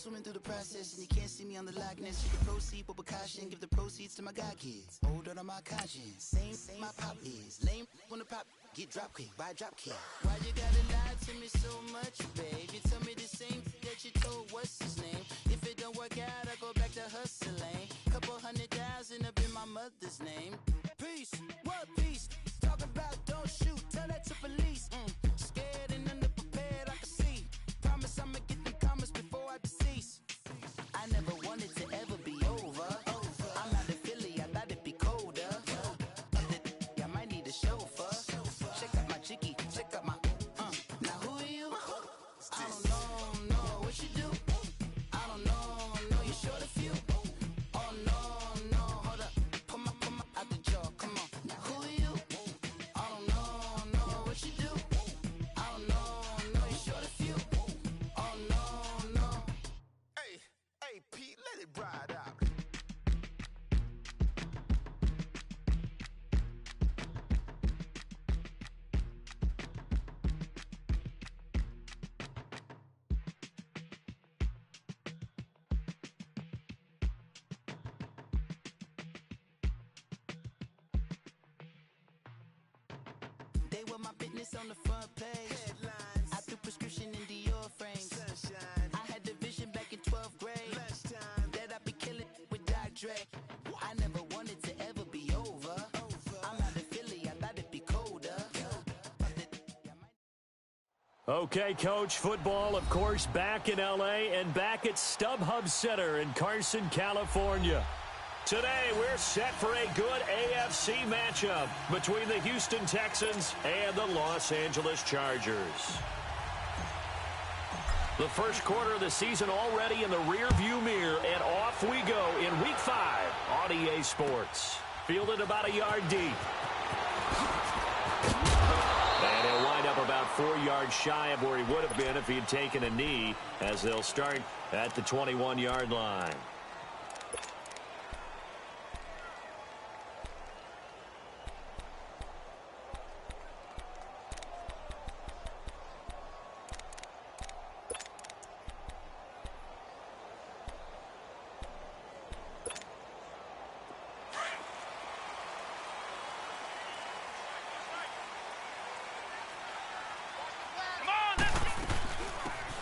swimming through the process, and you can't see me on the Loch Ness. You can proceed with caution, give the proceeds to my god kids. Hold on my conscience, same my pop is. Lame when the pop get drop quick, buy drop kick. Why you gotta lie to me so much, babe? You tell me the same that you told what's his name. If it don't work out, I go back to hustling. Couple $100,000 up in my mother's name. Peace, what peace? Talking about don't shoot, tell that to police. Scared and underprepared, I can see. Promise I'ma get them comments before I decease. I never wanted to ever be over. I'm not a Philly, I thought it'd be colder. I might need a chauffeur. Check out my chicky, check out my now who are you? I don't know what you do. I don't know you short a few. Oh no, hold up, pull my out the jaw, come on. Now who are you? I don't know what you do. I don't know you short a few. Oh no. Hey, Pete, let it ride out. They were my business on the front page. Headlines, I threw prescription in Dior frames. sunshine, I had the vision back in 12th grade lunchtime. that I'd be killing with Dr. Dre. I never wanted to ever be over. I'm not a Philly, I thought it'd be colder. Okay, Coach, football, of course, back in L.A. and back at StubHub Center in Carson, California. Today, we're set for a good AFC matchup between the Houston Texans and the Los Angeles Chargers. The first quarter of the season already in the rearview mirror, and off we go in Week 5 on EA Sports. Fielded about a yard deep. And he'll wind up about 4 yards shy of where he would have been if he had taken a knee, as they'll start at the 21-yard line.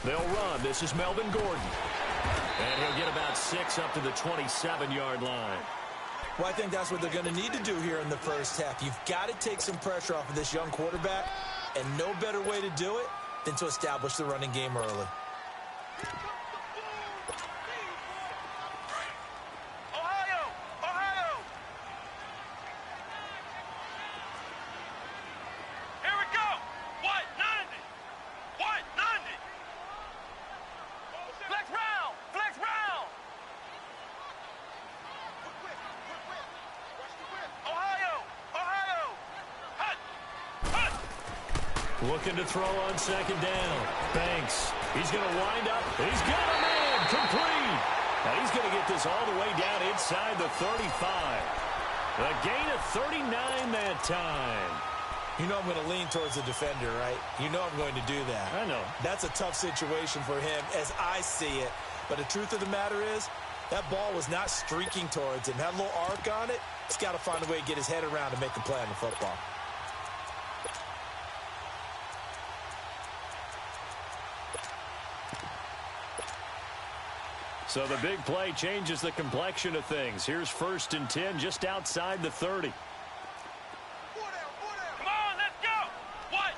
They'll run. This is Melvin Gordon. And he'll get about 6 up to the 27-yard line. Well, I think that's what they're going to need to do here in the first half. You've got to take some pressure off of this young quarterback, and no better way to do it than to establish the running game early. Looking to throw on second down. Banks. He's going to wind up. He's got a man. Complete. And he's going to get this all the way down inside the 35. A gain of 39 that time. You know I'm going to lean towards the defender, right? You know I'm going to do that. I know. That's a tough situation for him as I see it. But the truth of the matter is, that ball was not streaking towards him. Had a little arc on it. He's got to find a way to get his head around and make a play on the football. So the big play changes the complexion of things. Here's 1st and 10 just outside the 30. Come on, let's go. What?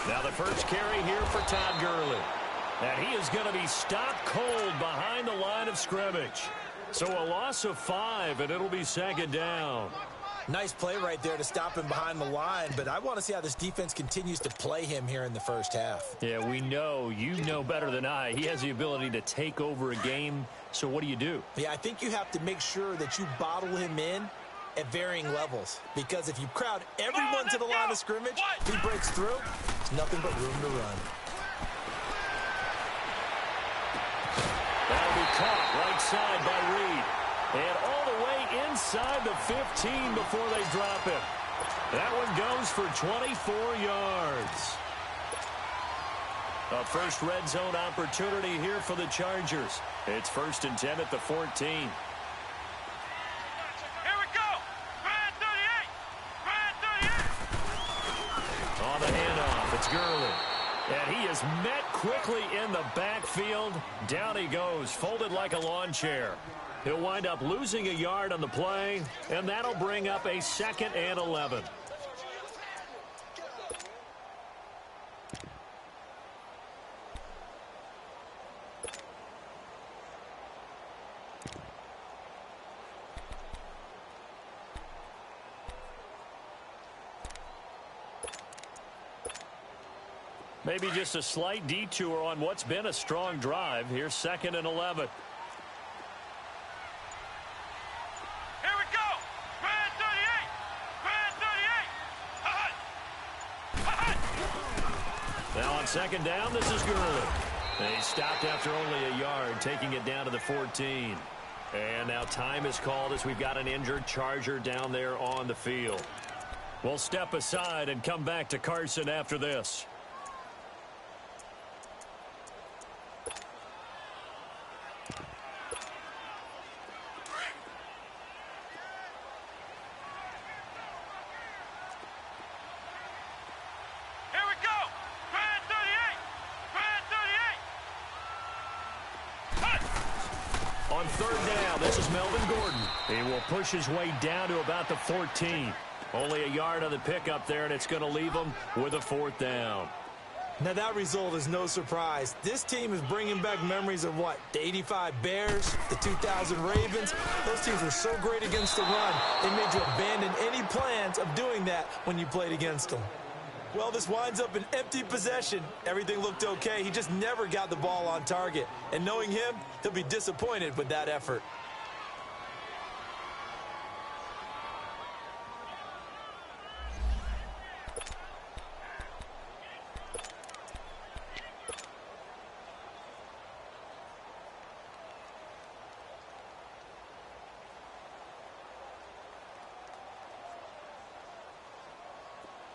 90. Now the first carry here for Todd Gurley. And he is going to be stopped cold behind the line of scrimmage. So a loss of 5, and it'll be second down. Nice play right there to stop him behind the line, but I want to see how this defense continues to play him here in the first half. Yeah, we know. You know better than I. He has the ability to take over a game, so what do? Yeah, I think you have to make sure that you bottle him in at varying levels, because if you crowd everyone to the line of scrimmage, if he breaks through, there's nothing but room to run. That'll be caught right side by Reed. And all the way inside the 15 before they drop him. That one goes for 24 yards. A first red zone opportunity here for the Chargers. It's 1st and 10 at the 14. Here we go. Red 38. Red 38. On the handoff, it's Gurley. And he is met quickly in the backfield. Down he goes, folded like a lawn chair. He'll wind up losing a yard on the play, and that'll bring up a 2nd and 11. Maybe just a slight detour on what's been a strong drive. Here's 2nd and 11. Here we go. Red 38. Red 38. Now on 2nd down, this is Gurley. And he stopped after only a yard, taking it down to the 14. And now time is called as we've got an injured Charger down there on the field. We'll step aside and come back to Carson after this. On 3rd down, this is Melvin Gordon. He will push his way down to about the 14. Only a yard on the pickup there, and it's going to leave him with a 4th down. Now that result is no surprise. This team is bringing back memories of what? The 85 Bears, the 2000 Ravens. Those teams were so great against the run, they made you abandon any plans of doing that when you played against them. Well, this winds up an empty possession. Everything looked okay. He just never got the ball on target. And knowing him, he'll be disappointed with that effort.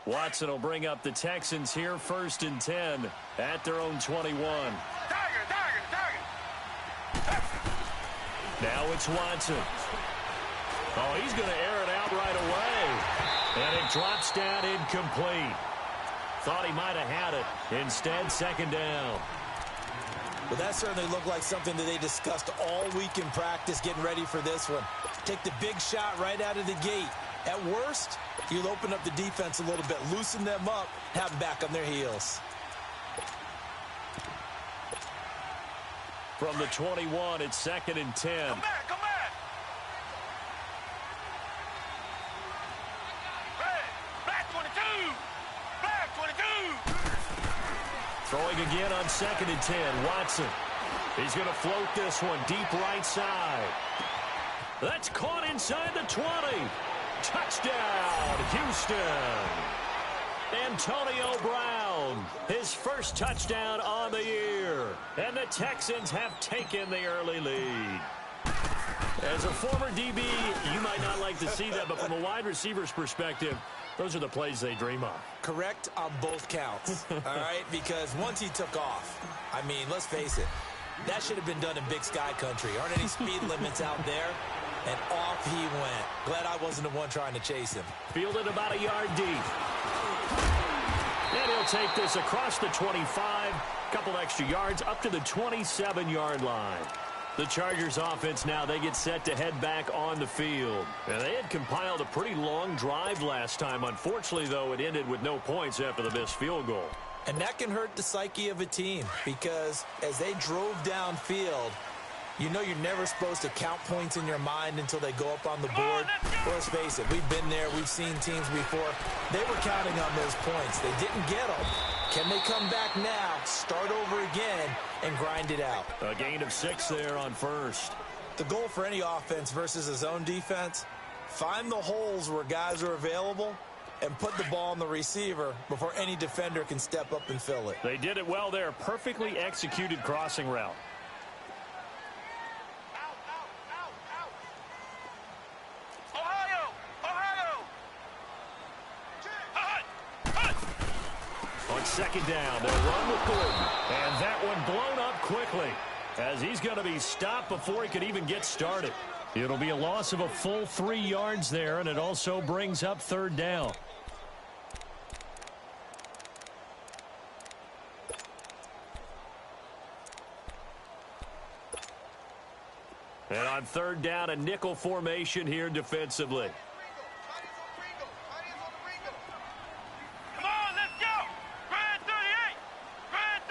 Watson will bring up the Texans here 1st and 10 at their own 21. Target. Now it's Watson. Oh, he's going to air it out right away. And it drops down incomplete. Thought he might have had it. Instead, 2nd down. Well, that certainly looked like something that they discussed all week in practice getting ready for this one. Take the big shot right out of the gate. At worst, you'll open up the defense a little bit, loosen them up, have them back on their heels. From the 21, it's 2nd and 10. Come back. Black 22. Black 22. Throwing again on 2nd and 10. Watson. He's going to float this one deep right side. That's caught inside the 20. Touchdown, Houston. Antonio Brown, his first touchdown on the year. And the Texans have taken the early lead. As a former DB, you might not like to see that, but from a wide receiver's perspective, those are the plays they dream of. Correct on both counts, all right? Because once he took off, I mean, let's face it, that should have been done in Big Sky country. Aren't any speed limits out there? And off he went. Glad I wasn't the one trying to chase him. Fielded about a yard deep. And he'll take this across the 25. Couple extra yards up to the 27-yard line. The Chargers offense now, they get set to head back on the field. And they had compiled a pretty long drive last time. Unfortunately, though, it ended with no points after the missed field goal. And that can hurt the psyche of a team because as they drove downfield, you know you're never supposed to count points in your mind until they go up on the board. Well, let's face it, we've been there. We've seen teams before. They were counting on those points. They didn't get them. Can they come back now, start over again, and grind it out? A gain of 6 there on 1st. The goal for any offense versus a zone defense, find the holes where guys are available and put the ball on the receiver before any defender can step up and fill it. They did it well there. Perfectly executed crossing route. second down. They'll run with Gordon. And that one blown up quickly as he's going to be stopped before he could even get started. It'll be a loss of a full 3 yards there, and it also brings up third down. And on third down, a nickel formation here defensively. Come on, let's go! Red 38! Red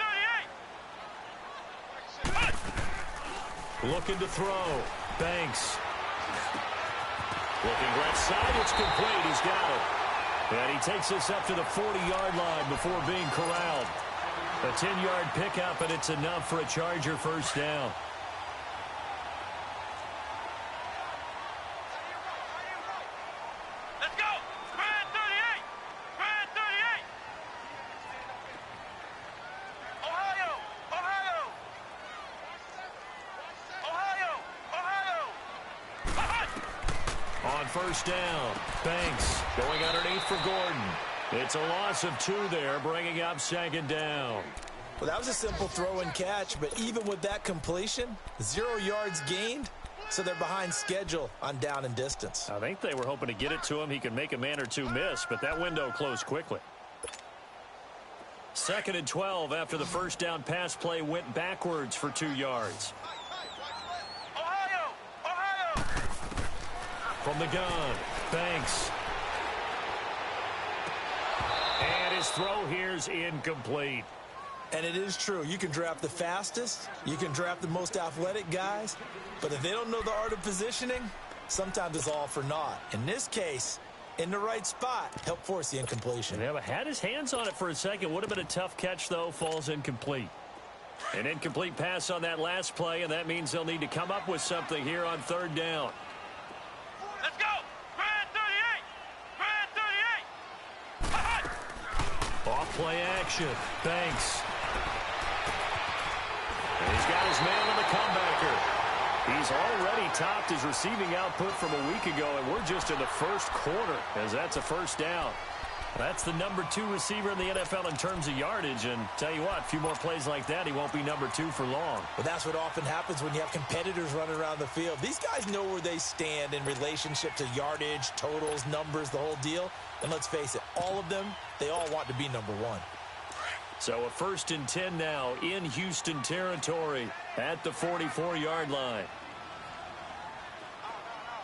38! Looking to throw. Banks. Looking left side. It's complete. He's got it. And he takes us up to the 40-yard line before being corralled. A 10-yard pickup, and it's enough for a Charger first down. Let's go! Red 38! Red 38! Ohio! Ohio! Ohio! Ohio! On first down, Banks going underneath for Gordon. It's a loss of 2 there, bringing up second down. Well, that was a simple throw and catch, but even with that completion, 0 yards gained, so they're behind schedule on down and distance. I think they were hoping to get it to him. He could make a man or two miss, but that window closed quickly. 2nd and 12 after the first down pass play went backwards for 2 yards. Ohio! Ohio! From the gun, Banks. And his throw here's incomplete. And it is true. You can draft the fastest. You can draft the most athletic guys. But if they don't know the art of positioning, sometimes it's all for naught. In this case, in the right spot, help force the incompletion. Yeah, but had his hands on it for a second. Would have been a tough catch, though. Falls incomplete. An incomplete pass on that last play, and that means they'll need to come up with something here on third down. Let's go! Red 38! Red 38! Off play action. Banks. And he's got his man on the comebacker. He's already topped his receiving output from a week ago, and we're just in the first quarter as that's a first down. That's the number 2 receiver in the NFL in terms of yardage, and tell you what, a few more plays like that, he won't be number 2 for long. But that's what often happens when you have competitors running around the field. These guys know where they stand in relationship to yardage, totals, numbers, the whole deal. And let's face it, all of them, they all want to be number 1. So a 1st and 10 now in Houston territory at the 44-yard line.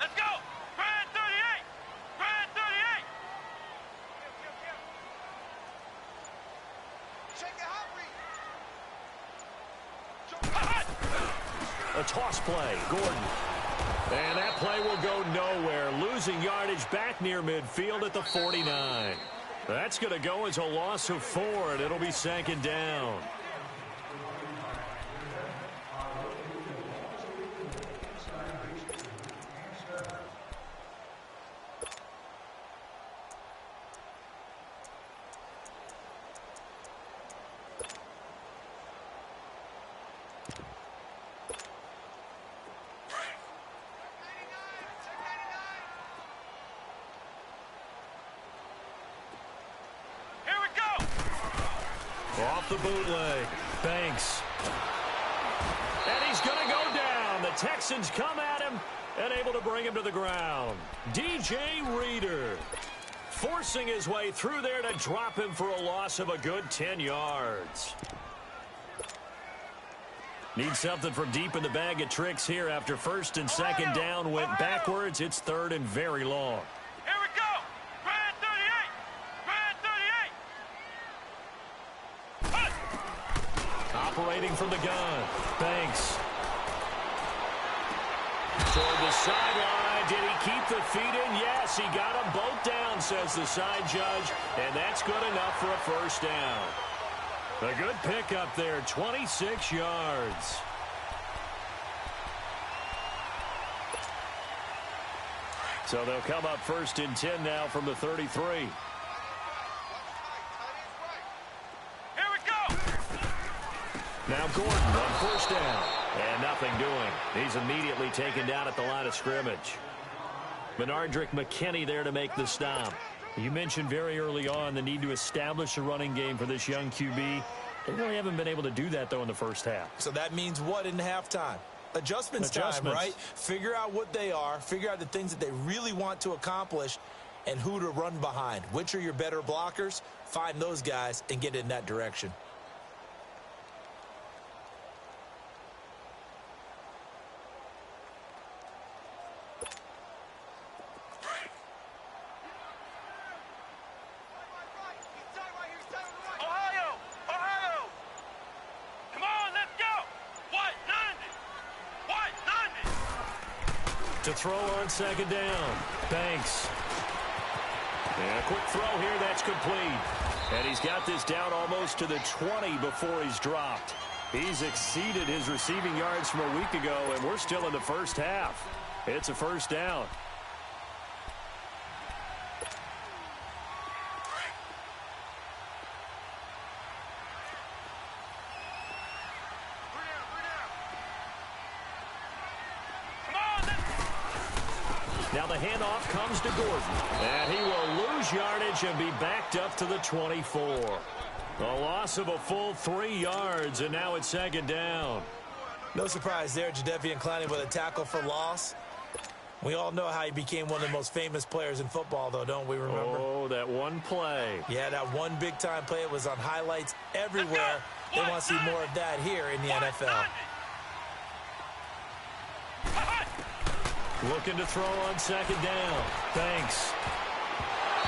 Let's go! Red 38! Red 38! A toss play, Gordon. And that play will go nowhere, losing yardage back near midfield at the 49. That's going to go as a loss of 4, and it'll be 2nd down. Off the bootleg, Banks. And he's going to go down. The Texans come at him and able to bring him to the ground. DJ Reader forcing his way through there to drop him for a loss of a good 10 yards. Need something from deep in the bag of tricks here after 1st and 2nd down went backwards. It's 3rd and very long. Here we go! Red 38! Red 38! Operating from the gun, Banks. Toward the sideline, did he keep the feet in? Yes, he got them both down, says the side judge, and that's good enough for a first down. A good pickup there, 26 yards. So they'll come up 1st and 10 now from the 33. Here we go! Now Gordon on 1st down. And nothing doing. He's immediately taken down at the line of scrimmage. Benardrick McKinney there to make the stop. You mentioned very early on the need to establish a running game for this young QB. They really haven't been able to do that, though, in the first half. So that means what in halftime? Adjustments time, right? Figure out what they are, figure out the things that they really want to accomplish, and who to run behind. Which are your better blockers? Find those guys and get in that direction. To throw on second down. Banks. And a quick throw here, that's complete. And he's got this down almost to the 20 before he's dropped. He's exceeded his receiving yards from a week ago, and we're still in the first half. It's a first down. Now the handoff comes to Gordon. And he will lose yardage and be backed up to the 24. A loss of a full 3 yards, and now it's second down. No surprise there, Jadeveon Clowney with a tackle for loss. We all know how he became one of the most famous players in football, though, don't we remember? Oh, that one play. Yeah, that one big-time play. It was on highlights everywhere. They want to see more of that here in the NFL. Looking to throw on second down. Banks.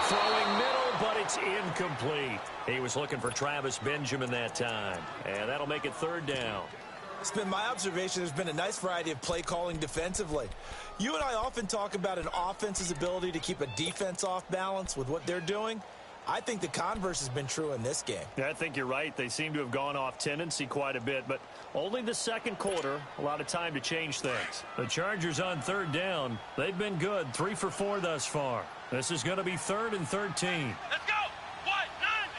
Throwing middle, but it's incomplete. He was looking for Travis Benjamin that time. And that'll make it third down. It's been my observation there's been a nice variety of play calling defensively. You and I often talk about an offense's ability to keep a defense off balance with what they're doing. I think the converse has been true in this game. Yeah, I think you're right. They seem to have gone off tendency quite a bit, but only the second quarter, a lot of time to change things. The Chargers on third down, they've been good, 3 for 4 thus far. This is going to be 3rd and 13. Let's go! White 90!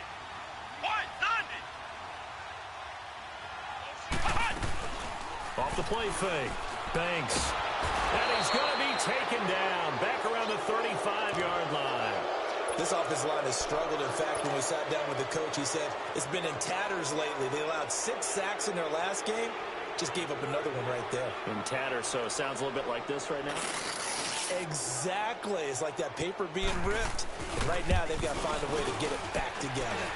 Off the play fake. Banks. And he's going to be taken down back around the 35-yard line. This offensive line has struggled. In fact, when we sat down with the coach, he said it's been in tatters lately. They allowed 6 sacks in their last game. Just gave up another one right there. In tatters, so it sounds a little bit like this right now? Exactly. It's like that paper being ripped. And right now, they've got to find a way to get it back together.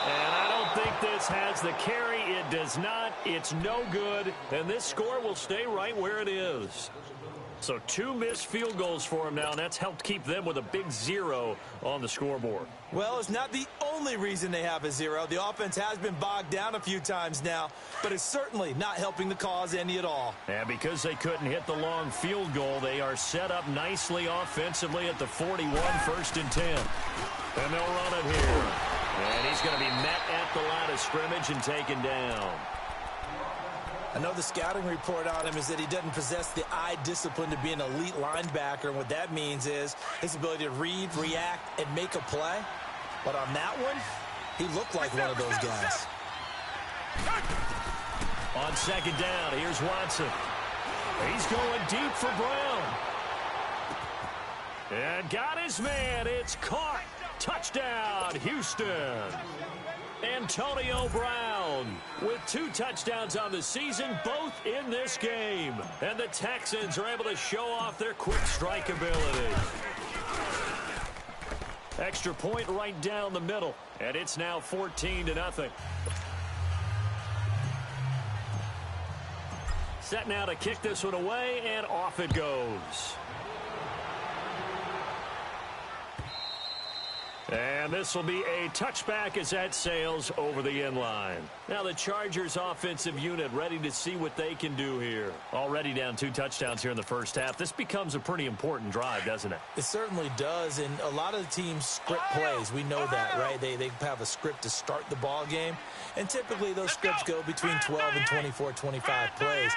And I don't think this has the carry. It does not. It's no good. And this score will stay right where it is. So 2 missed field goals for him now, and that's helped keep them with a big 0 on the scoreboard. Well, it's not the only reason they have a 0. The offense has been bogged down a few times now, but it's certainly not helping the cause any at all. And because they couldn't hit the long field goal, they are set up nicely offensively at the 41, 1st and 10. And they'll run it here. And he's going to be met at the line of scrimmage and taken down. I know the scouting report on him is that he doesn't possess the eye discipline to be an elite linebacker, and what that means is his ability to read, react, and make a play. But on that one, he looked like one of those guys. On second down, here's Watson. He's going deep for Brown. And got his man. It's caught. Touchdown, Houston. Antonio Brown with 2 touchdowns on the season, both in this game. And the Texans are able to show off their quick strike ability. Extra point right down the middle, and it's now 14-0. Set now to kick this one away, and off it goes. And this will be a touchback as that sails over the end line. Now the Chargers offensive unit ready to see what they can do here. Already down 2 touchdowns here in the first half. This becomes a pretty important drive, doesn't it? It certainly does, and a lot of the teams script plays. We know that, right? They have a script to start the ball game, and typically those scripts go between 12 and 24, 25 plays.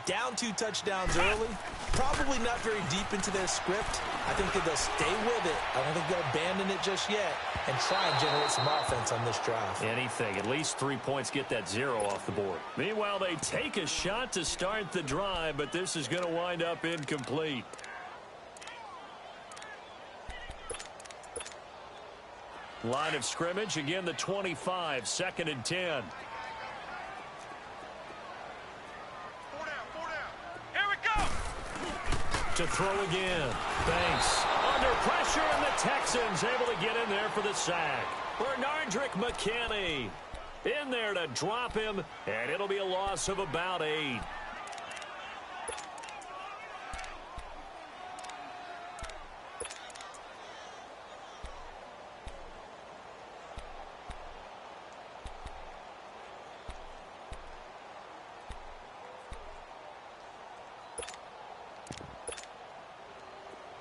Down 2 touchdowns early, probably not very deep into their script. I think that they'll stay with it. I don't think they'll abandon it just yet and try and generate some offense on this drive. Anything. At least 3 points, get that 0 off the board. Meanwhile, they take a shot to start the drive, but this is going to wind up incomplete. Line of scrimmage, again the 25, 2nd and 10. Here we go. To throw again. Banks under pressure, and the Texans able to get in there for the sack. Bernardrick McKinney in there to drop him, and it'll be a loss of about 8.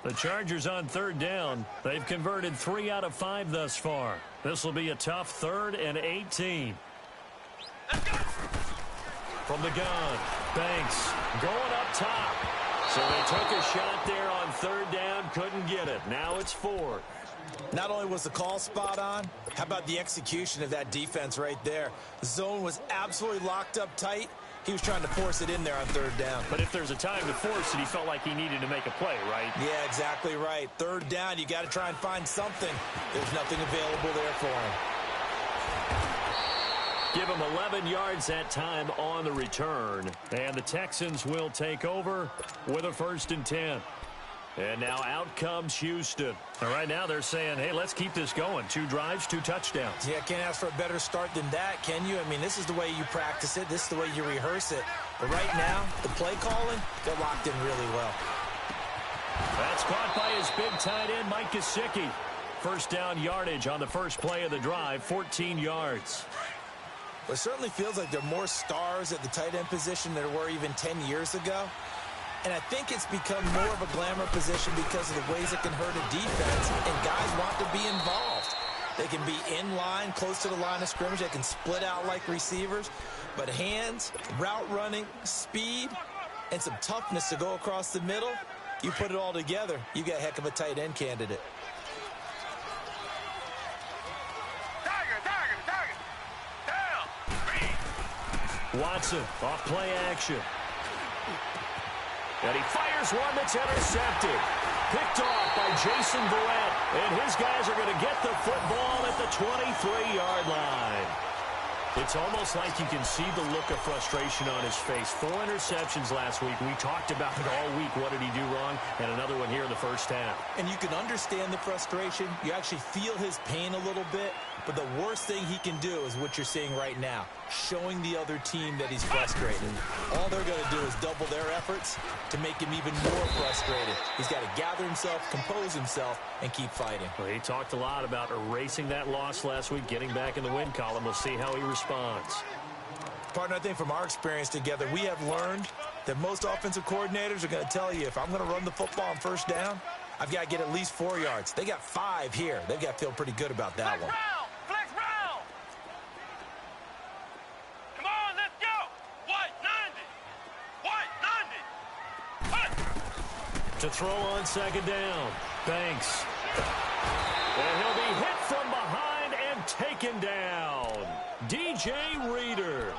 The Chargers on 3rd down. They've converted 3 out of 5 thus far. This will be a tough 3rd and 18. From the gun, Banks going up top. So they took a shot there on 3rd down, couldn't get it. Now it's 4th. Not only was the call spot on, how about the execution of that defense right there? The zone was absolutely locked up tight. He was trying to force it in there on 3rd down. But if there's a time to force it, he felt like he needed to make a play, right? Yeah, exactly right. 3rd down, you got to try and find something. There's nothing available there for him. Give him 11 yards that time on the return. And the Texans will take over with a 1st and 10. And now out comes Houston. And right now they're saying, hey, let's keep this going. 2 drives, 2 touchdowns. Yeah, can't ask for a better start than that, can you? I mean, this is the way you practice it. This is the way you rehearse it. But right now, the play calling, they're locked in really well. That's caught by his big tight end, Mike Gesicki. 1st down yardage on the first play of the drive, 14 yards. But it certainly feels like there are more stars at the tight end position than there were even 10 years ago. And I think it's become more of a glamour position because of the ways it can hurt a defense, and guys want to be involved. They can be in line, close to the line of scrimmage. They can split out like receivers. But hands, route running, speed, and some toughness to go across the middle, you put it all together, you got a heck of a tight end candidate. Tiger. Down. Watson off play action. And he fires one that's intercepted. Picked off by Jason Verrett. And his guys are going to get the football at the 23-yard line. It's almost like you can see the look of frustration on his face. 4 interceptions last week. We talked about it all week. What did he do wrong? And another one here in the first half. And you can understand the frustration. You actually feel his pain a little bit. But the worst thing he can do is what you're seeing right now, showing the other team that he's frustrated. All they're going to do is double their efforts to make him even more frustrated. He's got to gather himself, compose himself, and keep fighting. Well, he talked a lot about erasing that loss last week, getting back in the win column. We'll see how he responds. Partner, I think from our experience together, we have learned that most offensive coordinators are going to tell you, if I'm going to run the football on 1st down, I've got to get at least 4 yards. They got 5 here. They've got to feel pretty good about that one. Flex round. Come on, let's go. White 90. To throw on 2nd down. Banks. And he'll be hit from behind and taken down. DJ Reader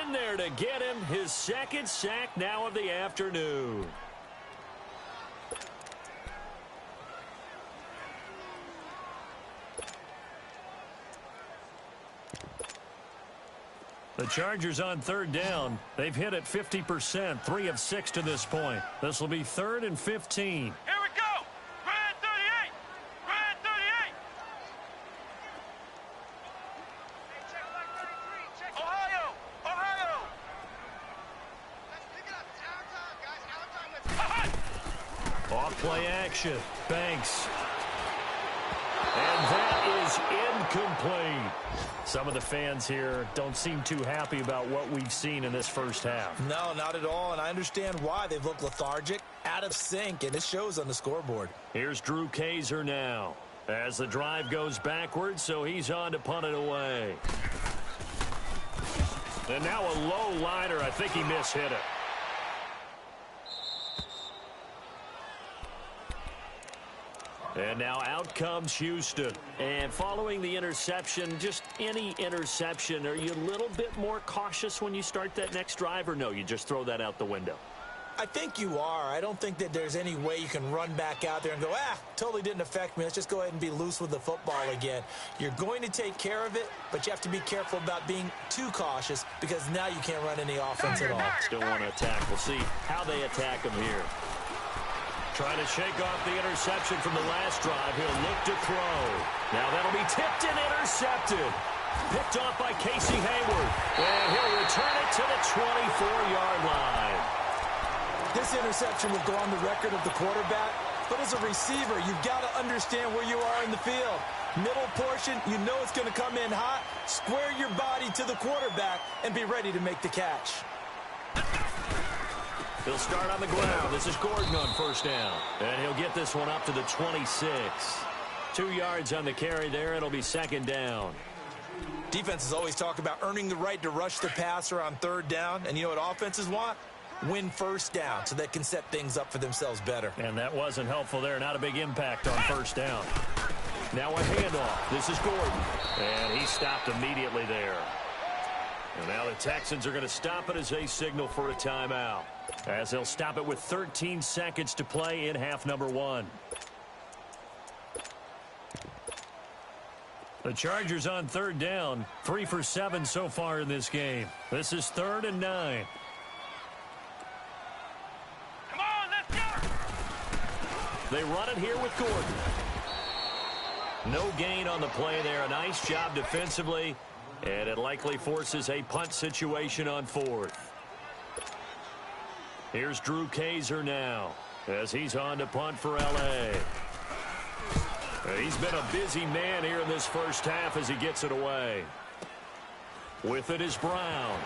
in there to get him his 2nd sack now of the afternoon. The Chargers on 3rd down. They've hit it 50%, 3 of 6 to this point. This will be 3rd and 15. Here we go. Red 38. Red 38. Ohio. Let's pick it up. It's our time, guys. Our time. Let's Off play action. Banks. And that is incomplete. Some of the fans here don't seem too happy about what we've seen in this first half. No, not at all, and I understand why. They've looked lethargic, out of sync, and it shows on the scoreboard. Here's Drew Kaiser now as the drive goes backwards, so he's on to punt it away. And now a low liner. I think he mishit it. And now out comes Houston. And following the interception, just any interception, are you a little bit more cautious when you start that next drive, or no, you just throw that out the window? I think you are. I don't think that there's any way you can run back out there and go, totally didn't affect me. Let's just go ahead and be loose with the football again. You're going to take care of it, but you have to be careful about being too cautious because now you can't run any offense at all. Still want to attack. We'll see how they attack him here. Trying to shake off the interception from the last drive. He'll look to throw. Now that'll be tipped and intercepted. Picked off by Casey Hayward. And he'll return it to the 24-yard line. This interception will go on the record of the quarterback, but as a receiver, you've got to understand where you are in the field. Middle portion, you know it's going to come in hot. Square your body to the quarterback and be ready to make the catch. He'll start on the ground. This is Gordon on first down. And he'll get this one up to the 26. 2 yards on the carry there. It'll be second down. Defenses always talk about earning the right to rush the passer on third down. And you know what offenses want? Win first down so they can set things up for themselves better. And that wasn't helpful there. Not a big impact on first down. Now a handoff. This is Gordon. And he stopped immediately there. And now the Texans are going to stop it as they signal for a timeout. As they'll stop it with 13 seconds to play in half number 1. The Chargers on third down. 3 for 7 so far in this game. This is 3rd and 9. Come on, let's go! They run it here with Gordon. No gain on the play there. A nice job defensively. And it likely forces a punt situation on 4th. Here's Drew Kaiser now as he's on to punt for L.A. He's been a busy man here in this first half as he gets it away. With it is Brown.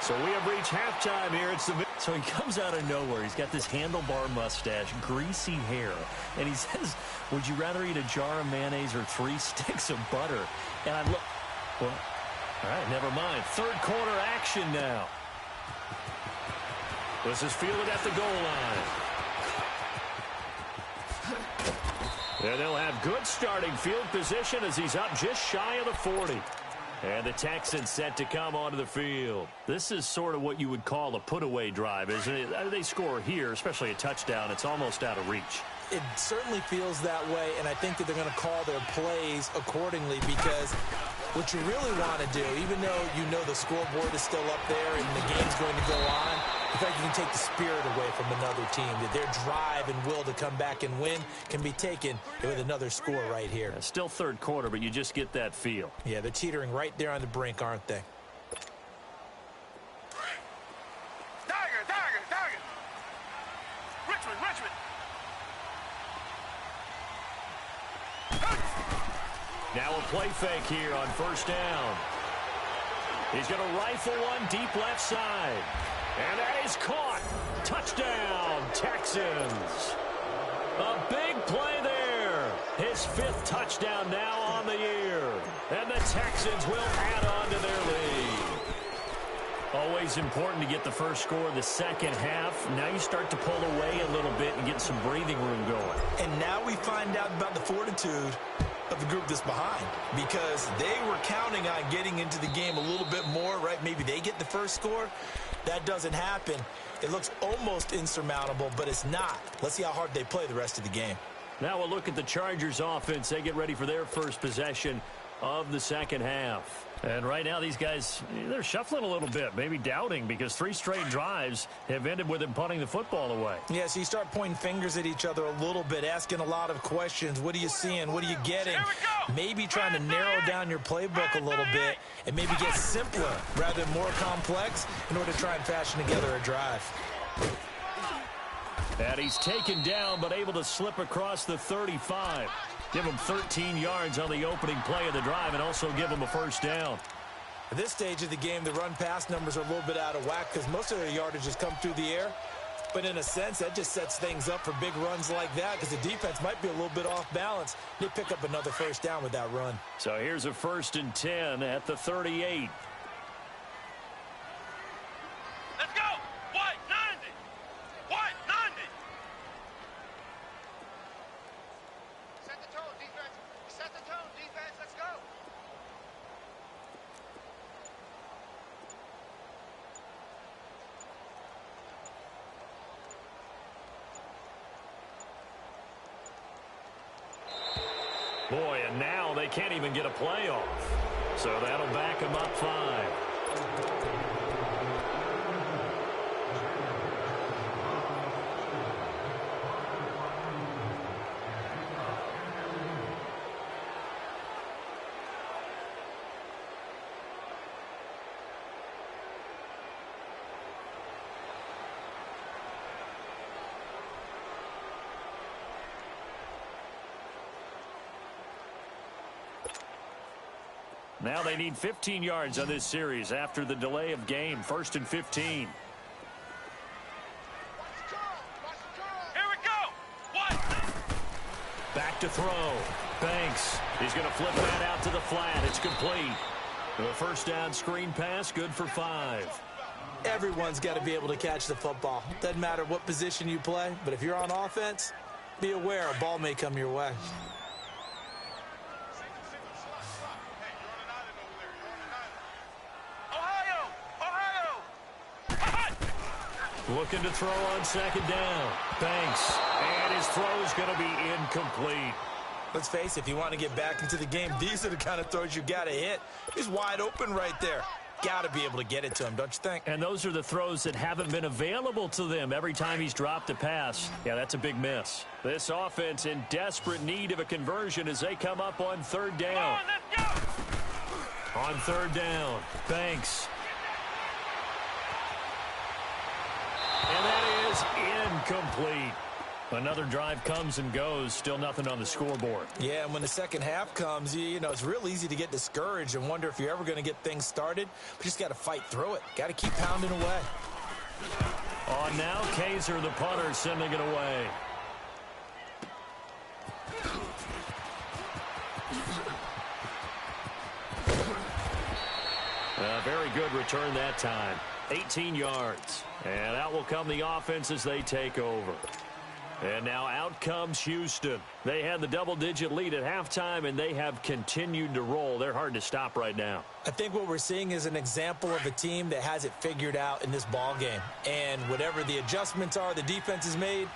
So we have reached halftime here. So he comes out of nowhere. He's got this handlebar mustache, greasy hair, and he says, would you rather eat a jar of mayonnaise or 3 sticks of butter? And I look, well, all right, never mind. Third quarter action now. This is fielded at the goal line. And they'll have good starting field position as he's up just shy of the 40. And the Texans set to come onto the field. This is sort of what you would call a put-away drive, isn't it? They score here, especially a touchdown. It's almost out of reach. It certainly feels that way, and I think that they're going to call their plays accordingly because what you really want to do, even though you know the scoreboard is still up there and the game's going to go on, in fact, you can take the spirit away from another team. That their drive and will to come back and win can be taken with another score right here. Yeah, still third quarter, but you just get that feel. Yeah, they're teetering right there on the brink, aren't they? Tiger! Richmond! Now a play fake here on first down. He's going to rifle one deep left side. And that is caught. Touchdown, Texans. A big play there. His 5th touchdown now on the year. And the Texans will add on to their lead. Always important to get the first score of the second half. Now you start to pull away a little bit and get some breathing room going. And now we find out about the fortitude of the group that's behind because they were counting on getting into the game a little bit more, right? Maybe they get the first score. That doesn't happen. It looks almost insurmountable, but it's not. Let's see how hard they play the rest of the game. Now we'll look at the Chargers offense. They get ready for their first possession of the second half. And right now these guys, they're shuffling a little bit, maybe doubting because 3 straight drives have ended with them punting the football away. Yeah, so you start pointing fingers at each other a little bit, asking a lot of questions. What are you seeing? What are you getting? Maybe trying to narrow down your playbook a little bit and maybe get simpler rather than more complex in order to try and fashion together a drive. And he's taken down but able to slip across the 35. Give him 13 yards on the opening play of the drive and also give him a first down. At this stage of the game, the run-pass numbers are a little bit out of whack because most of their yardage has come through the air. But in a sense, that just sets things up for big runs like that because the defense might be a little bit off balance. They pick up another first down with that run. So here's a 1st and 10 at the 38. Let's go! White 90! White 90! Set the tone, defense. Set the tone, defense. Let's go. Boy, and now they can't even get a play off. So that'll back them up 5. Now they need 15 yards on this series after the delay of game. 1st and 15. Here we go. What? Back to throw. Banks. He's going to flip that out to the flat. It's complete. The first down screen pass, good for 5. Everyone's got to be able to catch the football. Doesn't matter what position you play, but if you're on offense, be aware a ball may come your way. Looking to throw on 2nd down. Banks. And his throw is going to be incomplete. Let's face it, if you want to get back into the game, these are the kind of throws you got to hit. He's wide open right there. Got to be able to get it to him, don't you think? And those are the throws that haven't been available to them every time he's dropped a pass. Yeah, that's a big miss. This offense in desperate need of a conversion as they come up on 3rd down. Come on, let's go. On 3rd down, Banks. And that is incomplete. Another drive comes and goes. Still nothing on the scoreboard. Yeah, and when the second half comes, you know, it's real easy to get discouraged and wonder if you're ever going to get things started. But you just got to fight through it. Got to keep pounding away. On now, Kaiser, the punter, sending it away. A very good return that time. 18 yards. And out will come the offense as they take over. And now out comes Houston. They had the double-digit lead at halftime, and they have continued to roll. They're hard to stop right now. I think what we're seeing is an example of a team that has it figured out in this ball game. And whatever the adjustments are the defense has made,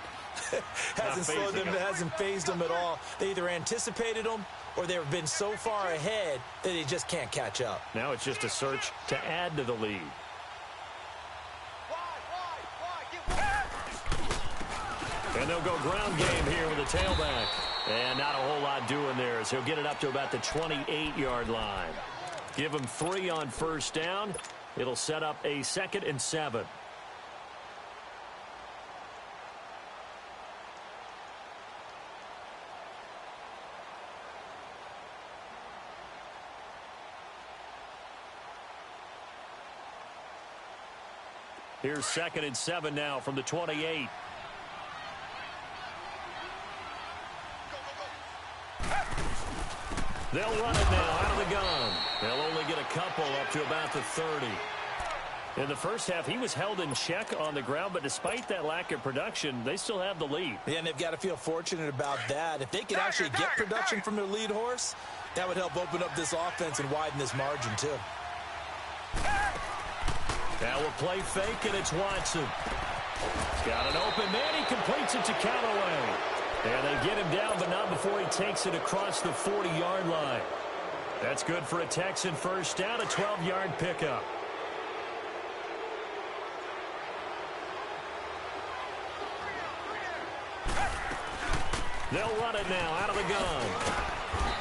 hasn't slowed them, hasn't phased them at all. They either anticipated them or they've been so far ahead that they just can't catch up. Now it's just a search to add to the lead. And they'll go ground game here with a tailback. And not a whole lot doing there as he'll get it up to about the 28-yard line. Give him 3 on 1st down. It'll set up a 2nd and 7. Here's 2nd and 7 now from the 28. They'll run it now out of the gun. They'll only get a couple up to about the 30. In the first half, he was held in check on the ground, but despite that lack of production, they still have the lead. Yeah, and they've got to feel fortunate about that. If they could actually get production from their lead horse, that would help open up this offense and widen this margin, too. Now we'll play fake, and it's Watson. He's got an open man. He completes it to Callaway. And they get him down, but not before he takes it across the 40-yard line. That's good for a Texan first down, a 12-yard pickup. They'll run it now out of the gun.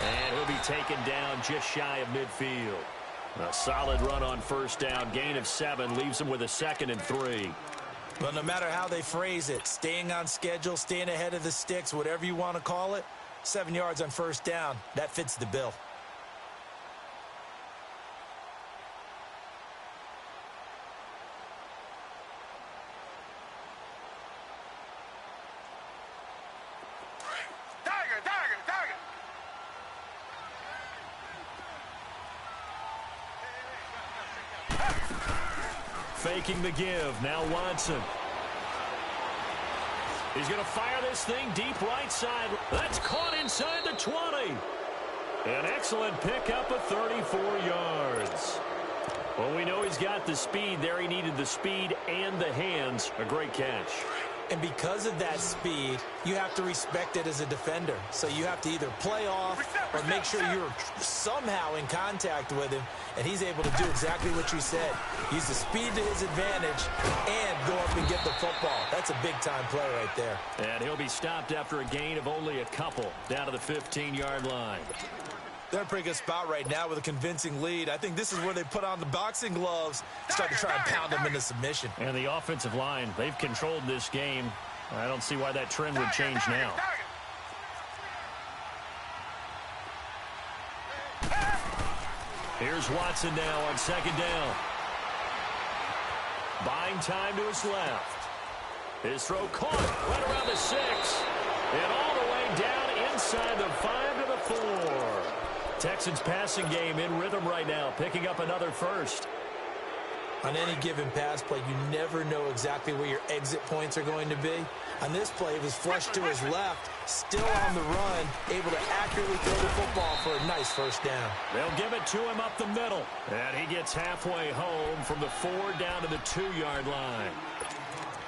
And he'll be taken down just shy of midfield. A solid run on 1st down. Gain of 7 leaves him with a 2nd and 3. Well, no matter how they phrase it, staying on schedule, staying ahead of the sticks, whatever you want to call it, 7 yards on 1st down, that fits the bill. Tiger. Faking the give. Now Watson. He's going to fire this thing deep right side. That's caught inside the 20. An excellent pickup of 34 yards. Well, we know he's got the speed there. He needed the speed and the hands. A great catch. And because of that speed, you have to respect it as a defender. So you have to either play off or make sure you're somehow in contact with him, and he's able to do exactly what you said. Use the speed to his advantage and go up and get the football. That's a big-time play right there. And he'll be stopped after a gain of only a couple down to the 15-yard line. They're in a pretty good spot right now with a convincing lead. I think this is where they put on the boxing gloves, start to try and pound them into submission. And the offensive line, they've controlled this game. I don't see why that trend would change now. Here's Watson now on second down. Buying time to his left. His throw caught right around the 6. And all the way down inside the 5 to the 4. Texans passing game in rhythm right now, picking up another first. On any given pass play, you never know exactly where your exit points are going to be. On this play, it was flushed to his left, still on the run, able to accurately throw the football for a nice first down. They'll give it to him up the middle. And he gets halfway home from the 4 down to the 2-yard line.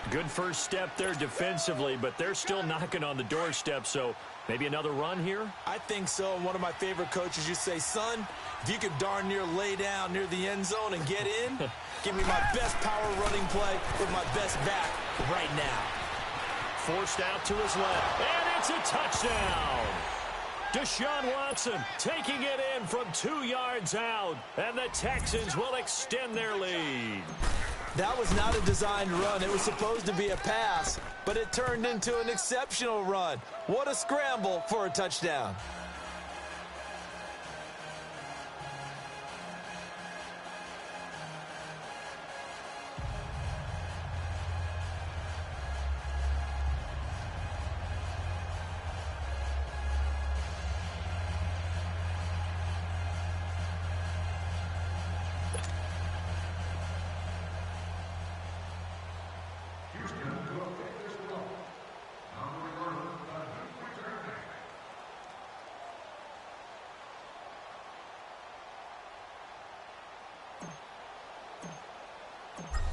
Good first step there defensively, but they're still knocking on the doorstep, so maybe another run here? I think so. One of my favorite coaches used to say, son, if you can darn near lay down near the end zone and get in, give me my best power running play with my best back right now. Forced out to his left, and it's a touchdown. Deshaun Watson taking it in from 2 yards out, and the Texans will extend their lead. That was not a designed run. It was supposed to be a pass, but it turned into an exceptional run. What a scramble for a touchdown.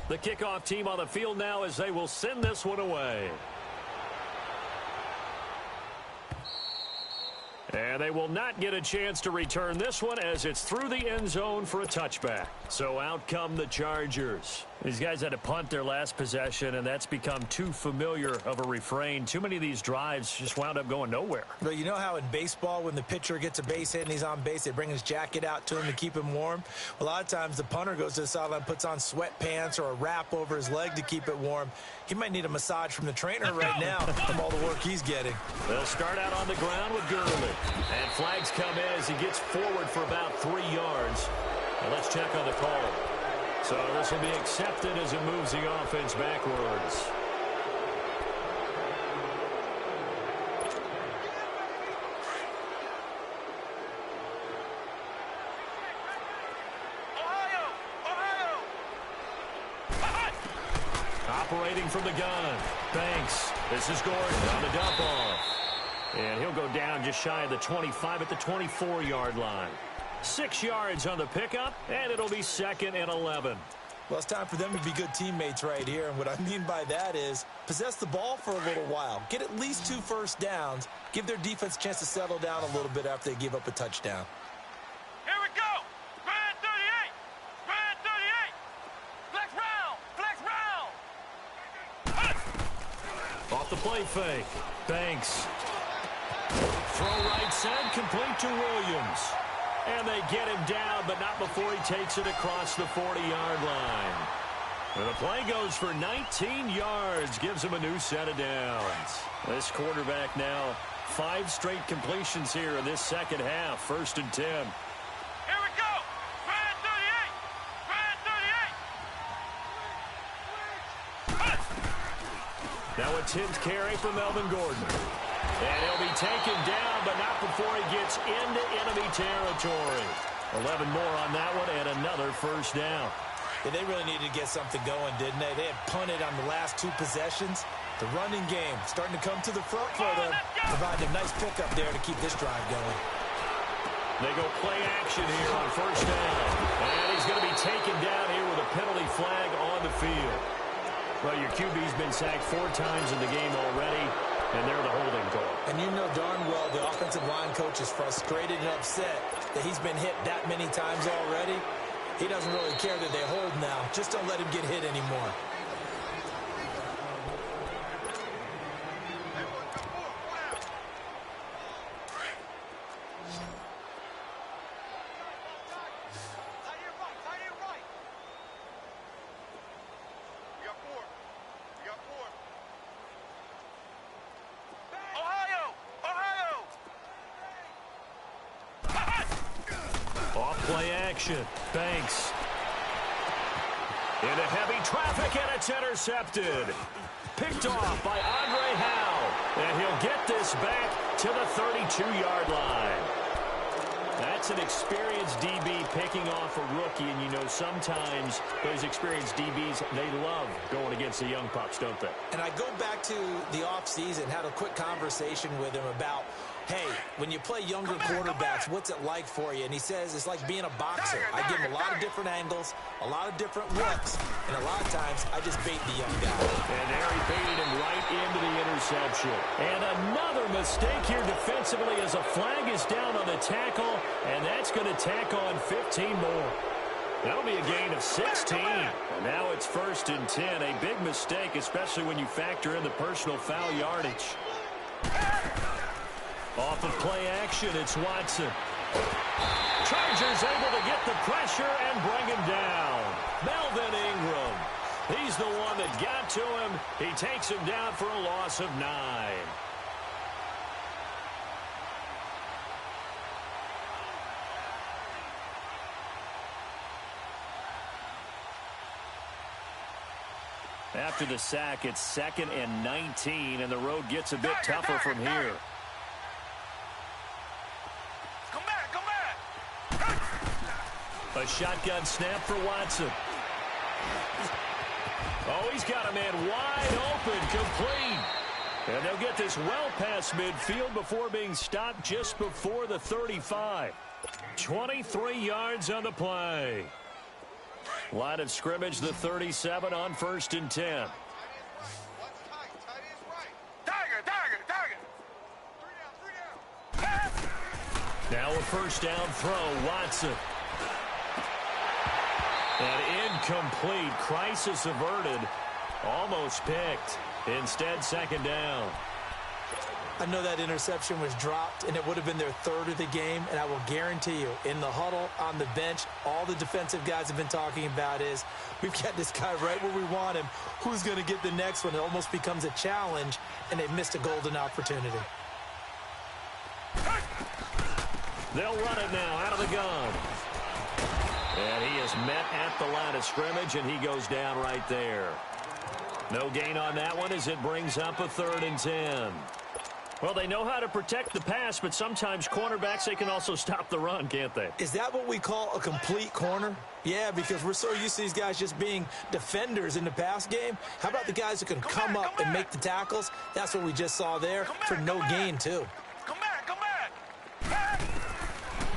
The kickoff team on the field now as they will send this one away. And they will not get a chance to return this one as it's through the end zone for a touchback. So out come the Chargers. These guys had to punt their last possession, and that's become too familiar of a refrain. Too many of these drives just wound up going nowhere. But you know how in baseball, when the pitcher gets a base hit and he's on base, they bring his jacket out to him to keep him warm? A lot of times the punter goes to the sideline, puts on sweatpants or a wrap over his leg to keep it warm. He might need a massage from the trainer right now from all the work he's getting. They'll start out on the ground with Gurley. And flags come in as he gets forward for about 3 yards. Now let's check on the call. So this will be accepted as it moves the offense backwards. Operating from the gun. Banks. This is Gordon on the dump off. And he'll go down just shy of the 25 at the 24-yard line. 6 yards on the pickup, and it'll be 2nd and 11. Well, it's time for them to be good teammates right here. And what I mean by that is possess the ball for a little while. Get at least 2 first downs. Give their defense a chance to settle down a little bit after they give up a touchdown. Here we go. Grand 38. Grand 38. Flex round. Flex round. Off the play fake. Banks. Throw right side, complete to Williams. And they get him down, but not before he takes it across the 40-yard line. And the play goes for 19 yards, gives him a new set of downs. This quarterback now, 5 straight completions here in this second half, 1st and 10. Here we go. Grand 38. Now a 10th carry for Melvin Gordon. And he'll be taken down, but not before he gets into enemy territory. 11 more on that one, and another first down. Yeah, they really needed to get something going, didn't they? They had punted on the last 2 possessions. The running game starting to come to the front for them, providing a nice pickup there to keep this drive going. They go play action here on first down. And he's going to be taken down here with a penalty flag on the field. Well, your QB's been sacked 4 times in the game already, and they're the holding call. And you know darn well the offensive line coach is frustrated and upset that he's been hit that many times already. He doesn't really care that they hold now. Just don't let him get hit anymore. Play action. Banks. Into heavy traffic, and it's intercepted. Picked off by Andre Howe. And he'll get this back to the 32-yard line. That's an experienced DB picking off a rookie, and you know sometimes those experienced DBs, they love going against the young pups, don't they? And I go back to the offseason, had a quick conversation with him about, hey, when you play younger quarterbacks, what's it like for you? And he says it's like being a boxer. I give him a lot of different angles, a lot of different looks, and a lot of times I just bait the young guy. And there he baited him right into the interception. And another mistake here defensively as a flag is down on the tackle, and that's going to tack on 15 more. That'll be a gain of 16. And now it's 1st and 10. A big mistake, especially when you factor in the personal foul yardage. Off of play action, it's Watson. Chargers able to get the pressure and bring him down. Melvin Ingram. He's the one that got to him. He takes him down for a loss of 9. After the sack, it's 2nd and 19, and the road gets a bit tougher from here. A shotgun snap for Watson. Oh, he's got a man wide open, complete. And they'll get this well past midfield before being stopped just before the 35. 23 yards on the play. Line of scrimmage, the 37 on 1st and 10. Now a first down throw, Watson. And incomplete. Crisis averted. Almost picked. Instead, 2nd down. I know that interception was dropped, and it would have been their 3rd of the game, and I will guarantee you, in the huddle, on the bench, all the defensive guys have been talking about is, we've got this guy right where we want him. Who's going to get the next one? It almost becomes a challenge, and they've missed a golden opportunity. They'll run it now out of the gun. And he is met at the line of scrimmage, and he goes down right there. No gain on that one as it brings up a 3rd and 10. Well, they know how to protect the pass, but sometimes cornerbacks, they can also stop the run, can't they? Is that what we call a complete corner? Yeah, because we're so used to these guys just being defenders in the pass game. How about the guys who can come up and make the tackles? That's what we just saw there for no gain, too. Come back.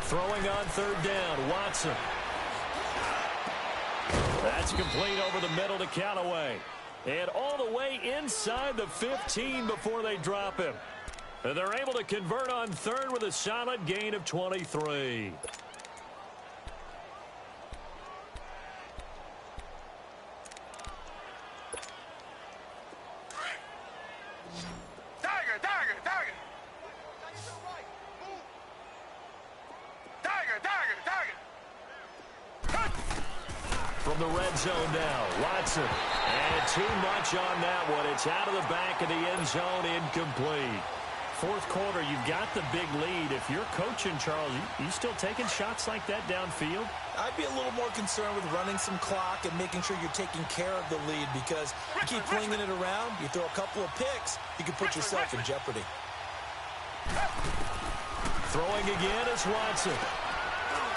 Throwing on 3rd down, Watson. That's complete over the middle to Callaway. And all the way inside the 15 before they drop him. And they're able to convert on 3rd with a solid gain of 23. From the red zone now, Watson. And too much on that one. It's out of the back of the end zone, incomplete. 4th quarter, you've got the big lead. If you're coaching, Charles, you still taking shots like that downfield? I'd be a little more concerned with running some clock and making sure you're taking care of the lead, because you keep flinging it around, you throw a couple of picks, you can put yourself in jeopardy. Throwing again is Watson.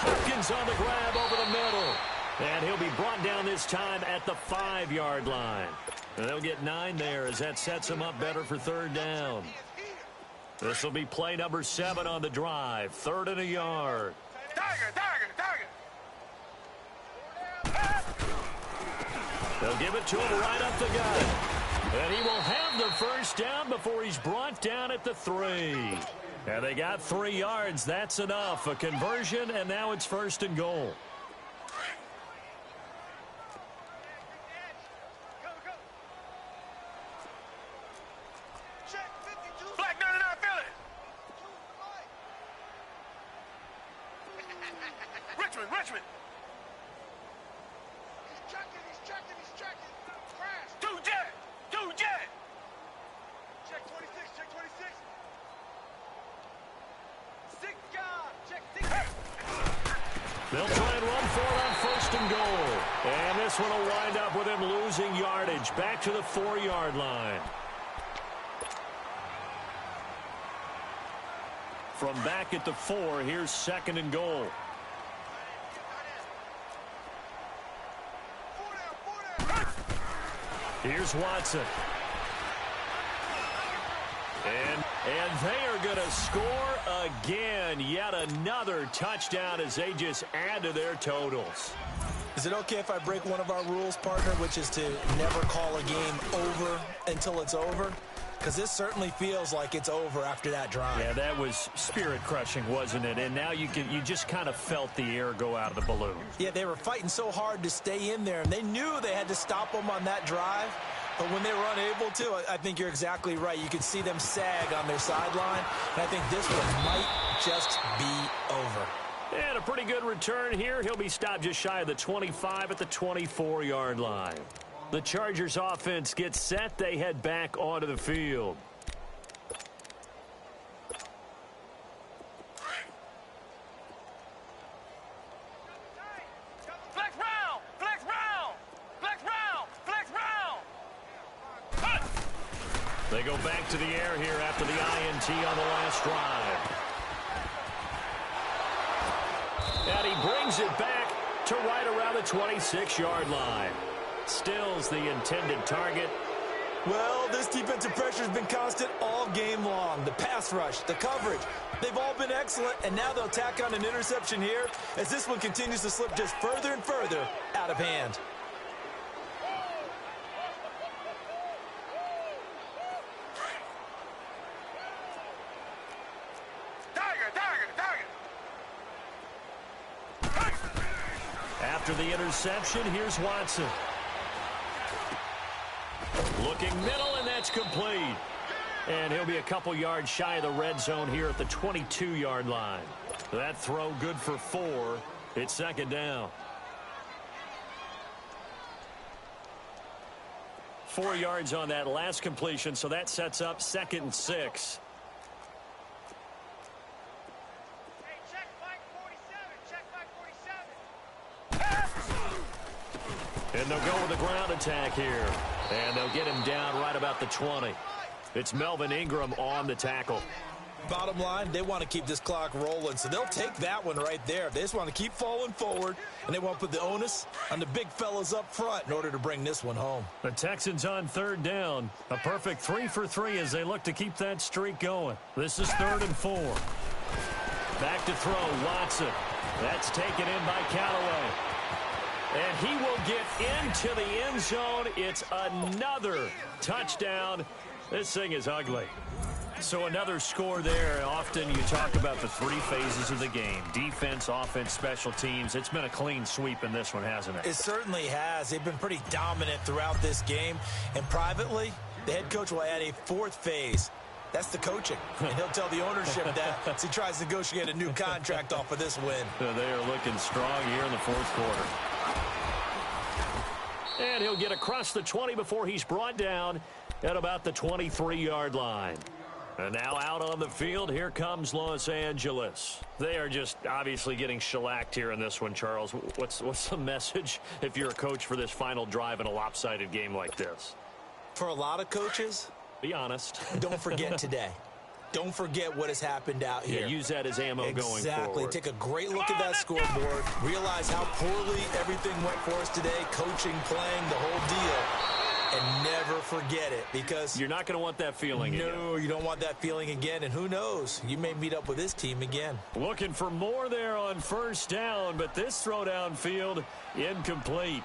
Hopkins on the grab over the middle. And he'll be brought down this time at the 5-yard line. And they'll get 9 there as that sets them up better for 3rd down. This will be play number 7 on the drive. 3rd and a yard. They'll give it to him right up the gut. And he will have the first down before he's brought down at the 3. And they got 3 yards. That's enough. A conversion, and now it's 1st and goal. Black 99 Philly. Richmond. He's tracking. Crash. 2 jet. Check 26. 6 God. Check 6. They'll try and run for it on 1st and goal. And this one will wind up with him losing yardage. Back to the 4-yard line. From back at the 4, here's 2nd and goal. Here's Watson. And they are going to score again. Yet another touchdown as they just add to their totals. Is it okay if I break one of our rules, partner, which is to never call a game over until it's over? Because this certainly feels like it's over after that drive. Yeah, that was spirit-crushing, wasn't it? And now you just kind of felt the air go out of the balloon. Yeah, they were fighting so hard to stay in there, and they knew they had to stop them on that drive. But when they were unable to, I think you're exactly right. You could see them sag on their sideline, and I think this one might just be over. And a pretty good return here. He'll be stopped just shy of the 25 at the 24-yard line. The Chargers offense gets set. They head back onto the field. They go back to the air here after the INT on the last drive. And he brings it back to right around the 26-yard line. Still's the intended target. Well, this defensive pressure has been constant all game long. The pass rush, the coverage, they've all been excellent, and now they'll tack on an interception here as this one continues to slip just further and further out of hand. After the interception, here's Watson. Looking middle, and that's complete. And he'll be a couple yards shy of the red zone here at the 22-yard line. That throw good for 4. It's 2nd down. 4 yards on that last completion, so that sets up 2nd and 6. And they'll go with the ground attack here. And they'll get him down right about the 20. It's Melvin Ingram on the tackle. Bottom line, they want to keep this clock rolling, so they'll take that one right there. They just want to keep falling forward, and they want to put the onus on the big fellas up front in order to bring this one home. The Texans on 3rd down. A perfect 3 for 3 as they look to keep that streak going. This is 3rd and 4. Back to throw, Watson. That's taken in by Callaway. And he will get into the end zone. It's another touchdown. This thing is ugly. So another score there. Often you talk about the 3 phases of the game. Defense, offense, special teams. It's been a clean sweep in this one, hasn't it? It certainly has. They've been pretty dominant throughout this game. And privately, the head coach will add a 4th phase. That's the coaching. And he'll tell the ownership that as he tries to negotiate a new contract off of this win. They are looking strong here in the 4th quarter. And he'll get across the 20 before he's brought down at about the 23-yard line. And now out on the field, here comes Los Angeles. They are just obviously getting shellacked here in this one, Charles. What's the message if you're a coach for this final drive in a lopsided game like this? For a lot of coaches, be honest. Don't forget today. Don't forget what has happened out here. Yeah, use that as ammo going forward. Exactly. Take a great look at that scoreboard. Realize how poorly everything went for us today. Coaching, playing, the whole deal. And never forget it, because you're not going to want that feeling again. No, you don't want that feeling again. And who knows? You may meet up with this team again. Looking for more there on 1st down, but this throw downfield incomplete.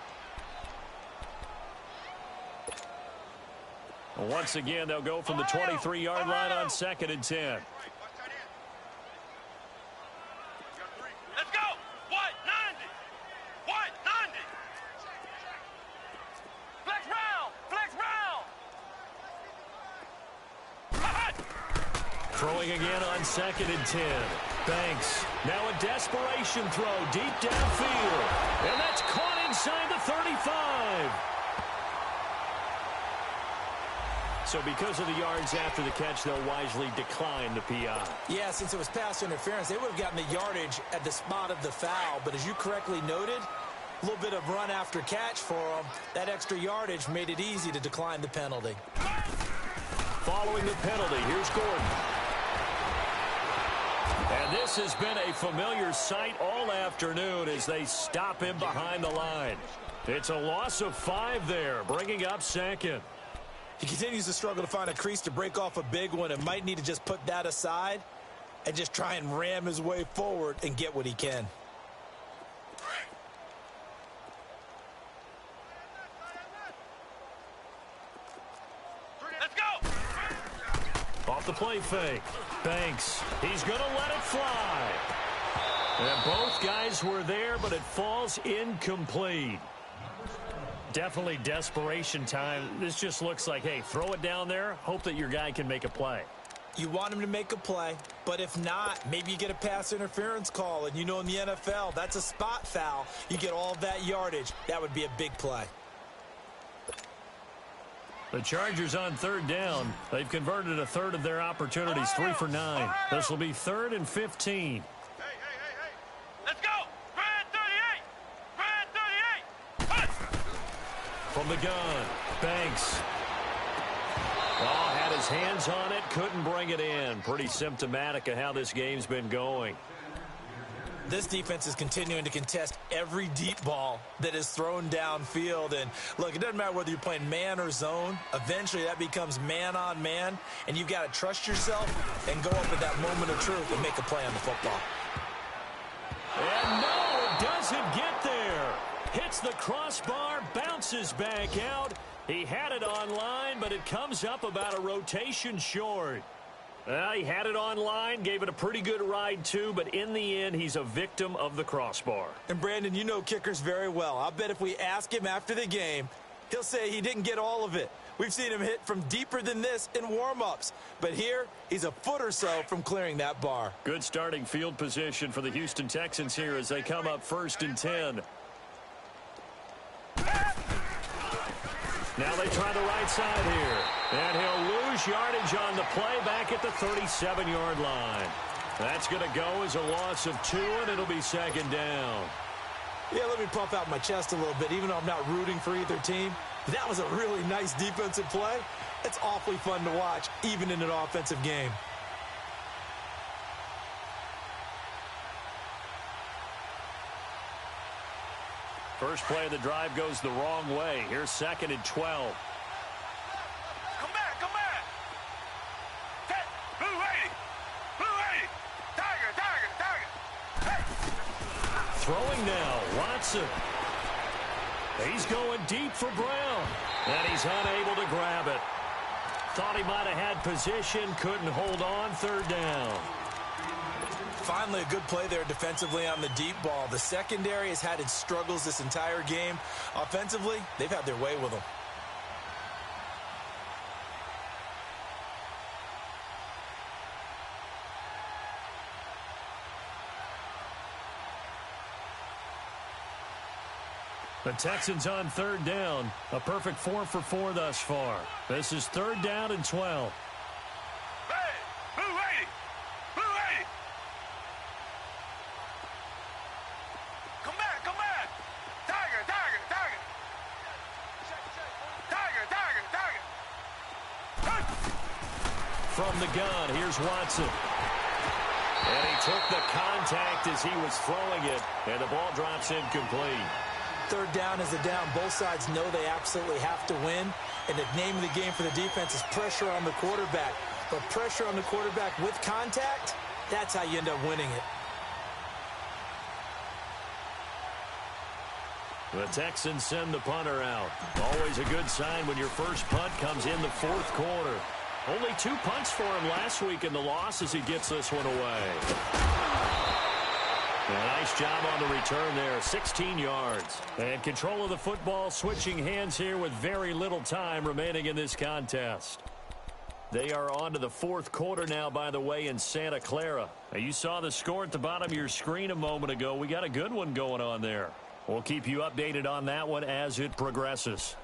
Once again, they'll go from the 23-yard line on 2nd and 10. Let's go. White 90. White 90. Flex round. Flex round. Throwing again on 2nd and 10. Banks. Now a desperation throw deep downfield. And that's caught inside the 35. So because of the yards after the catch, they'll wisely decline the PI. Yeah, since it was pass interference, they would have gotten the yardage at the spot of the foul. But as you correctly noted, a little bit of run after catch for them. That extra yardage made it easy to decline the penalty. Following the penalty, here's Gordon. And this has been a familiar sight all afternoon as they stop him behind the line. It's a loss of 5 there, bringing up 2nd. He continues to struggle to find a crease to break off a big one and might need to just put that aside and just try and ram his way forward and get what he can. Let's go. Off the play fake. Banks. He's going to let it fly. And both guys were there, but it falls incomplete. Definitely desperation time. This just looks like, hey, throw it down there, hope that your guy can make a play. You want him to make a play, but if not, maybe you get a pass interference call, and you know in the NFL, that's a spot foul. You get all that yardage. That would be a big play. The Chargers on 3rd down. They've converted a third of their opportunities, 3 for 9. This will be 3rd and 15. Let's go. Grand 38. Grand 38. From the gun, Banks. Oh, had his hands on it, couldn't bring it in. Pretty symptomatic of how this game's been going. This defense is continuing to contest every deep ball that is thrown downfield. And, look, it doesn't matter whether you're playing man or zone. Eventually, that becomes man-on-man, and you've got to trust yourself and go up at that moment of truth and make a play on the football. And no, it doesn't get there. Hits the crossbar, bounces back out. He had it online, but it comes up about a rotation short. Well, he had it online, gave it a pretty good ride too, but in the end, he's a victim of the crossbar. And, Brandon, you know kickers very well. I'll bet if we ask him after the game, he'll say he didn't get all of it. We've seen him hit from deeper than this in warm-ups. But here, he's a foot or so from clearing that bar. Good starting field position for the Houston Texans here as they come up 1st and 10. Now they try the right side here. And he'll lose yardage on the play back at the 37-yard line. That's going to go as a loss of 2, and it'll be 2nd down. Yeah, let me puff out my chest a little bit, even though I'm not rooting for either team. That was a really nice defensive play. It's awfully fun to watch, even in an offensive game. First play of the drive goes the wrong way. Here's 2nd and 12. Come back. Come back. Set. Blue 80. Blue 80. Tiger. Hey. Throwing now, Watson. He's going deep for Brown. And he's unable to grab it. Thought he might have had position, couldn't hold on, 3rd down. Finally, a good play there defensively on the deep ball. The secondary has had its struggles this entire game. Offensively, they've had their way with them. The Texans on 3rd down. A perfect 4 for 4 thus far. This is 3rd down and 12. Hey. Blue 80. Blue 80. Come back. Come back. Tiger. Tiger. Tiger. Tiger. Tiger. Tiger. From the gun, here's Watson. And he took the contact as he was throwing it, and the ball drops incomplete. 3rd down is a down. Both sides know they absolutely have to win. And the name of the game for the defense is pressure on the quarterback. But pressure on the quarterback with contact, that's how you end up winning it. The Texans send the punter out. Always a good sign when your first punt comes in the fourth quarter. Only 2 punts for him last week in the loss as he gets this one away. A nice job on the return there, 16 yards. And control of the football switching hands here with very little time remaining in this contest. They are on to the fourth quarter now, by the way, in Santa Clara. Now, you saw the score at the bottom of your screen a moment ago. We got a good one going on there. We'll keep you updated on that one as it progresses.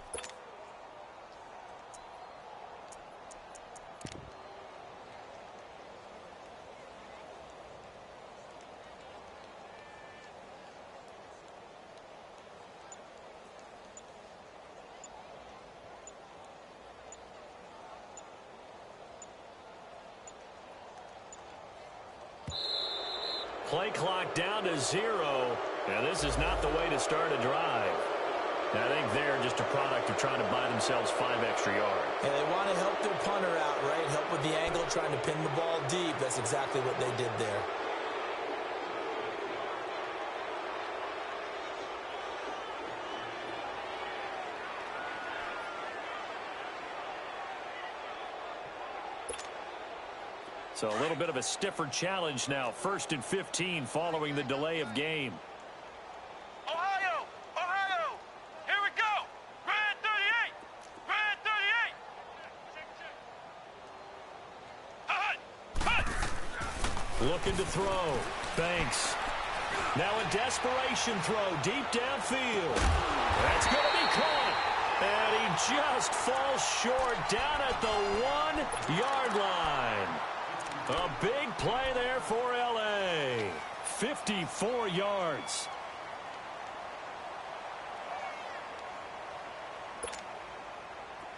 Play clock down to 0. Now, this is not the way to start a drive. I think they're just a product of trying to buy themselves 5 extra yards. And they want to help their punter out, right? Help with the angle, trying to pin the ball deep. That's exactly what they did there. So a little bit of a stiffer challenge now. 1st and 15 following the delay of game. Ohio! Ohio! Here we go! Red 38! Red 38! Hut! Hut! Looking to throw. Banks. Now a desperation throw deep downfield. That's going to be caught. And he just falls short down at the 1-yard line. A big play there for L.A. 54 yards.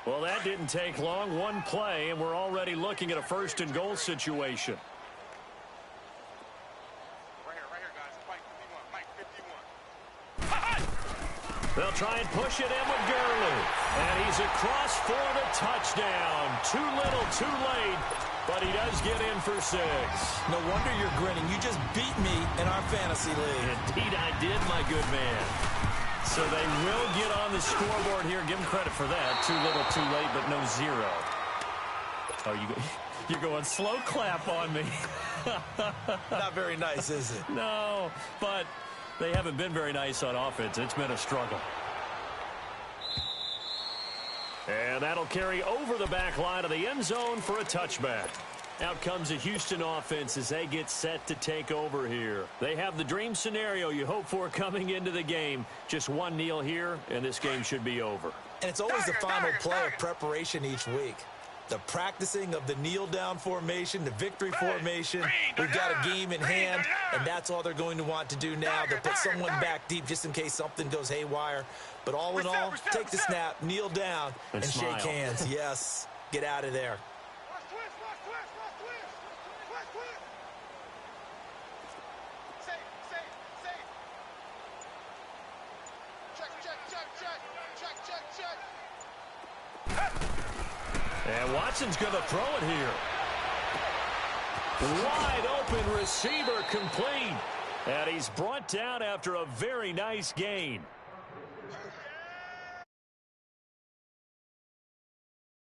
Well, that didn't take long. One play, and we're already looking at a 1st and goal situation. Right here, guys. Mike 51. They'll try and push it in with Gurley. And he's across for the touchdown. Too little, too late. But he does get in for 6. No wonder you're grinning. You just beat me in our fantasy league. Indeed I did, my good man. So they will get on the scoreboard here. Give him credit for that. Too little, too late, but no 0. Oh, you're going slow clap on me. Not very nice, is it? No, but they haven't been very nice on offense. It's been a struggle. And that'll carry over the back line of the end zone for a touchback. Out comes the Houston offense as they get set to take over here. They have the dream scenario you hope for coming into the game. Just one kneel here, and this game should be over. And it's always the final play of preparation each week. The practicing of the kneel-down formation, the victory formation. We've got a game in hand, and that's all they're going to want to do now. They'll put someone back deep just in case something goes haywire. But all in all, take the snap, kneel down, and shake hands. Yes, get out of there. And Watson's going to throw it here. Wide open receiver complete. And he's brought down after a very nice gain.